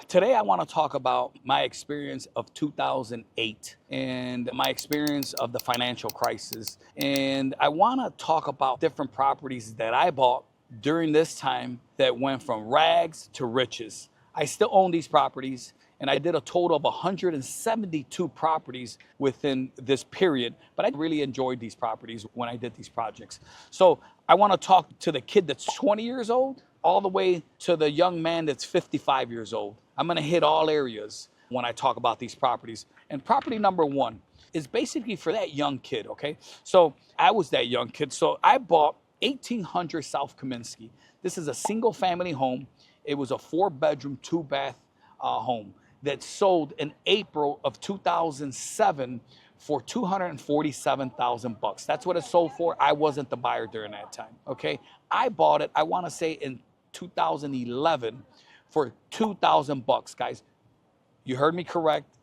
Today, I want to talk about my experience of 2008 and my experience of the financial crisis. And I want to talk about different properties that I bought during this time that went from rags to riches. I still own these properties, and I did a total of 172 properties within this period, but I really enjoyed these properties when I did these projects. So I want to talk to the kid that's 20 years old all the way to the young man that's 55 years old. I'm going to hit all areas when I talk about these properties. And property number one is basically for that young kid, okay? So I was that young kid. So I bought 1800 South Komensky. This is a single family home. It was a 4-bedroom, 2-bath home that sold in April of 2007 for $247,000. That's what it sold for. I wasn't the buyer during that time, okay? I bought it, I want to say in 2011 for $2,000, guys. You heard me correct.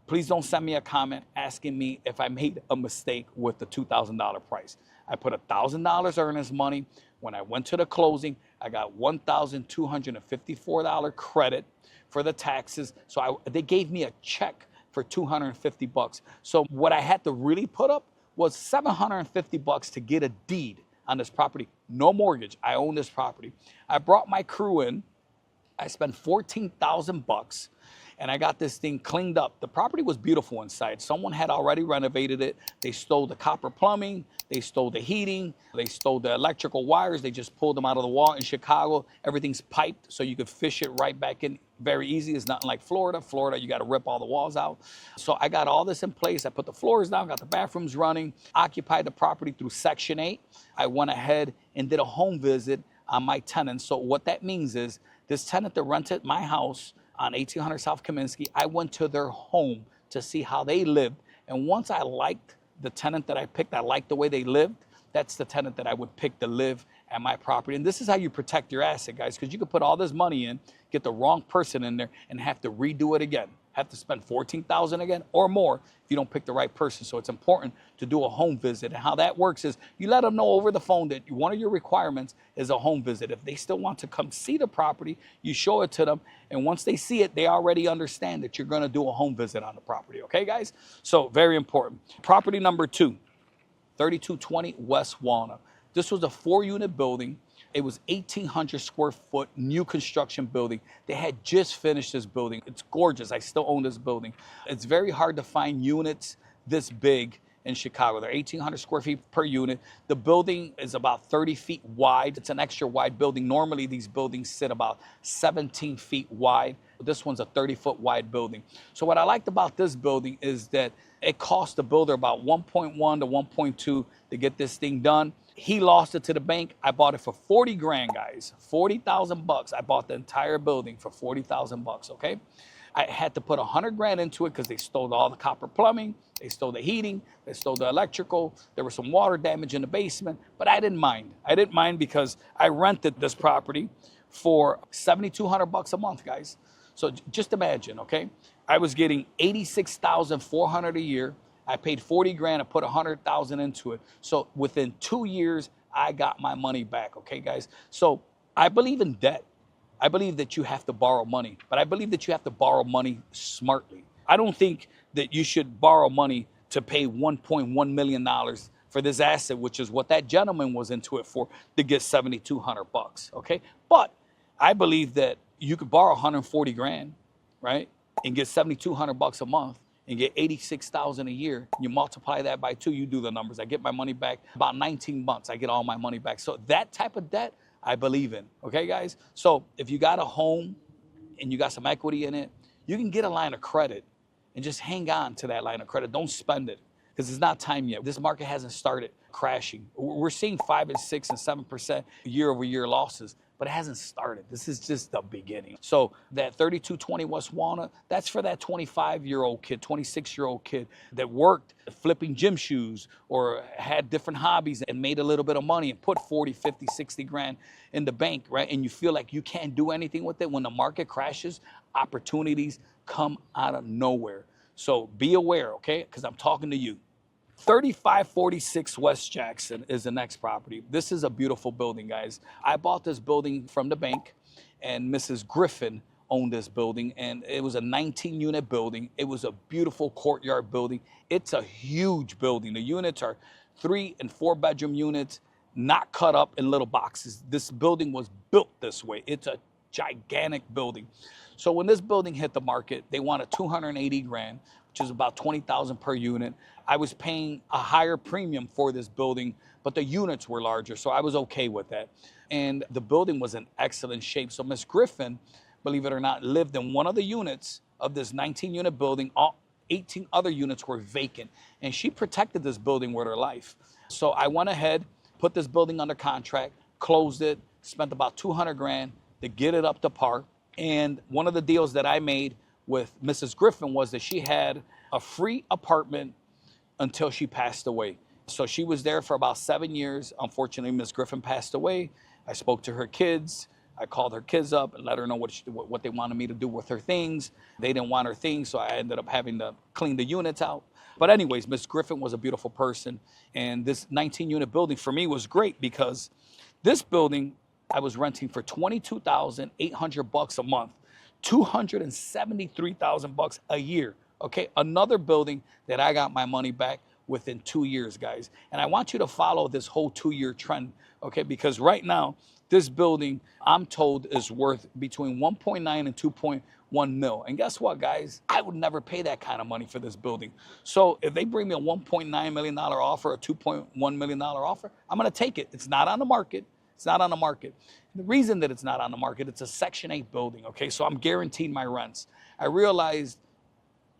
Please don't send me a comment asking me if I made a mistake with the $2,000 price. I put $1,000 earnest money. When I went to the closing, I got $1,254 credit for the taxes. So they gave me a check for $250. So what I had to really put up was $750 to get a deed on this property. No mortgage. I own this property. I brought my crew in. I spent $14,000 and I got this thing cleaned up. The property was beautiful inside. Someone had already renovated it. They stole the copper plumbing. They stole the heating. They stole the electrical wires. They just pulled them out of the wall in Chicago. Everything's piped so you could fish it right back in very easy. It's nothing like Florida. Florida, you got to rip all the walls out. So I got all this in place. I put the floors down, got the bathrooms running, occupied the property through Section 8. I went ahead and did a home visit on my tenants. So what that means is this tenant that rented my house on 1800 South Komensky, I went to their home to see how they lived. And once I liked the tenant that I picked, I liked the way they lived, that's the tenant that I would pick to live at my property. And this is how you protect your asset, guys, because you could put all this money in, get the wrong person in there, and have to redo it again. Have to spend $14,000 again or more if you don't pick the right person. So it's important to do a home visit. And how that works is you let them know over the phone that one of your requirements is a home visit. If they still want to come see the property, you show it to them. And once they see it, they already understand that you're going to do a home visit on the property. Okay, guys? So very important. Property number two, 3220 West Walnut. This was a 4-unit building. It was 1,800 square foot new construction building. They had just finished this building. It's gorgeous. I still own this building. It's very hard to find units this big in Chicago. They're 1,800 square feet per unit. The building is about 30 feet wide. It's an extra wide building. Normally these buildings sit about 17 feet wide. This one's a 30-foot wide building. So what I liked about this building is that it cost the builder about 1.1 to 1.2 to get this thing done. He lost it to the bank. I bought it for 40 grand, guys. 40,000 bucks. I bought the entire building for 40,000 bucks, okay? I had to put 100 grand into it because they stole all the copper plumbing, they stole the heating, they stole the electrical. There was some water damage in the basement, but I didn't mind. I didn't mind because I rented this property for 7,200 bucks a month, guys. So just imagine, okay? I was getting 86,400 a year. I paid 40 grand, I put 100,000 into it. So within 2 years, I got my money back, okay, guys? So I believe in debt. I believe that you have to borrow money, but I believe that you have to borrow money smartly. I don't think that you should borrow money to pay $1.1 million for this asset, which is what that gentleman was into it for, to get 7,200 bucks, okay? But I believe that you could borrow 140 grand, right? And get 7,200 bucks a month and get 86,000 a year. You multiply that by 2, you do the numbers. I get my money back about 19 months. I get all my money back. So that type of debt, I believe in. Okay, guys? So if you got a home and you got some equity in it, you can get a line of credit and just hang on to that line of credit. Don't spend it because it's not time yet. This market hasn't started crashing. We're seeing 5 and 6 and 7% year-over-year losses, but it hasn't started. This is just the beginning. So that 3220 West Walnut, that's for that 25-year-old kid, 26-year-old kid that worked flipping gym shoes or had different hobbies and made a little bit of money and put 40, 50, 60 grand in the bank, right? And you feel like you can't do anything with it. When the market crashes, opportunities come out of nowhere. So be aware, okay? Because I'm talking to you. 3546 West Jackson is the next property. This is a beautiful building, guys. I bought this building from the bank, and Mrs. Griffin owned this building, and it was a 19-unit building. It was a beautiful courtyard building. It's a huge building. The units are 3 and 4 bedroom units, not cut up in little boxes. This building was built this way. It's a gigantic building. So when this building hit the market, they wanted 280 grand, which is about 20,000 per unit. I was paying a higher premium for this building, but the units were larger, so I was okay with that. And the building was in excellent shape. So Miss Griffin, believe it or not, lived in one of the units of this 19-unit building. All 18 other units were vacant, and she protected this building with her life. So I went ahead, put this building under contract, closed it, spent about 200 grand to get it up to par. And one of the deals that I made with Mrs. Griffin was that she had a free apartment until she passed away. So she was there for about 7 years. Unfortunately, Ms. Griffin passed away. I spoke to her kids. I called her kids up and let her know what they wanted me to do with her things. They didn't want her things, so I ended up having to clean the units out. But anyways, Ms. Griffin was a beautiful person. And this 19-unit building for me was great because this building I was renting for $22,800 a month, $273,000 a year. Okay, another building that I got my money back within 2 years, guys. And I want you to follow this whole 2-year trend, okay? Because right now, this building, I'm told, is worth between 1.9 and 2.1 mil. And guess what, guys? I would never pay that kind of money for this building. So if they bring me a $1.9 million offer, a $2.1 million offer, I'm gonna take it. It's not on the market. It's not on the market. The reason that it's not on the market, it's a Section 8 building, okay? So I'm guaranteed my rents. I realized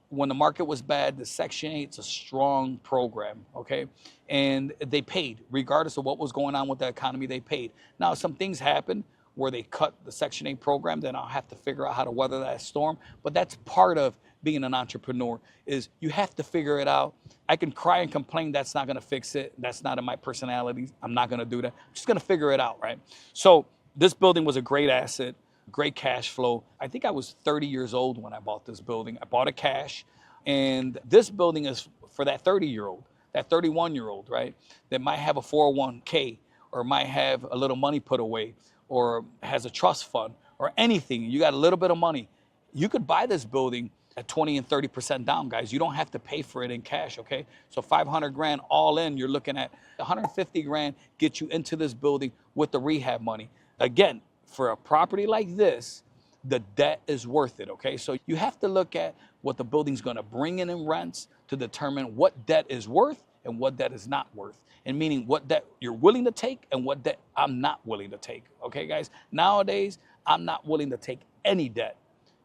when the market was bad, the Section 8's a strong program, okay? And they paid, regardless of what was going on with the economy, they paid. Now, some things happened where they cut the Section 8 program, then I'll have to figure out how to weather that storm. But that's part of being an entrepreneur, is you have to figure it out. I can cry and complain, that's not gonna fix it. That's not in my personality. I'm not gonna do that. I'm just gonna figure it out, right? So this building was a great asset, great cash flow. I think I was 30 years old when I bought this building. I bought it cash, and this building is for that 30-year-old, that 31-year-old, right? That might have a 401k or might have a little money put away or has a trust fund or anything. You got a little bit of money. You could buy this building at 20 and 30% down, guys. You don't have to pay for it in cash, okay? So 500 grand all in, you're looking at 150 grand get you into this building with the rehab money. Again, for a property like this, the debt is worth it, okay? So you have to look at what the building's gonna bring in rents to determine what debt is worth and what debt is not worth. And meaning what debt you're willing to take and what debt I'm not willing to take, okay, guys? Nowadays, I'm not willing to take any debt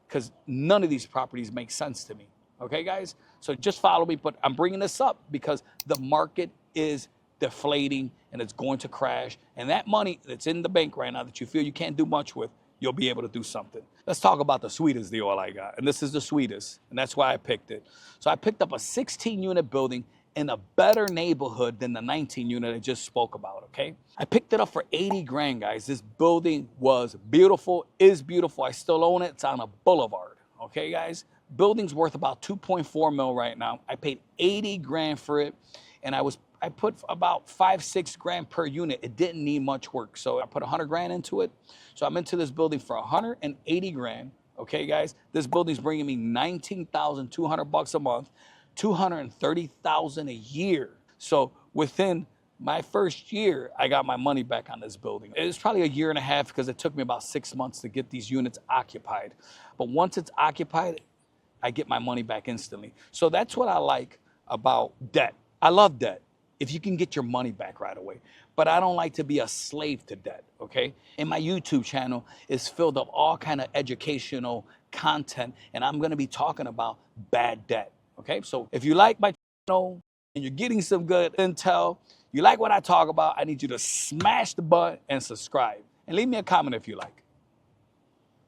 because none of these properties make sense to me, okay, guys? So just follow me, but I'm bringing this up because the market is deflating and it's going to crash. And that money that's in the bank right now that you feel you can't do much with, you'll be able to do something. Let's talk about the sweetest deal I got. And this is the sweetest, and that's why I picked it. So I picked up a 16-unit building in a better neighborhood than the 19-unit I just spoke about, okay? I picked it up for 80 grand, guys. This building was beautiful, is beautiful. I still own it. It's on a boulevard, okay, guys? Building's worth about 2.4 mil right now. I paid 80 grand for it, and I put about 5-6 grand per unit. It didn't need much work. So I put 100 grand into it. So I'm into this building for 180 grand. Okay, guys, this building's bringing me $19,200 a month, $230,000 a year. So within my first year, I got my money back on this building. It was probably a year and a half because it took me about 6 months to get these units occupied. But once it's occupied, I get my money back instantly. So that's what I like about debt. I love debt if you can get your money back right away. But I don't like to be a slave to debt, okay? And my YouTube channel is filled up all kind of educational content, and I'm gonna be talking about bad debt, okay? So if you like my channel and you're getting some good intel, you like what I talk about, I need you to smash the button and subscribe. And leave me a comment if you like.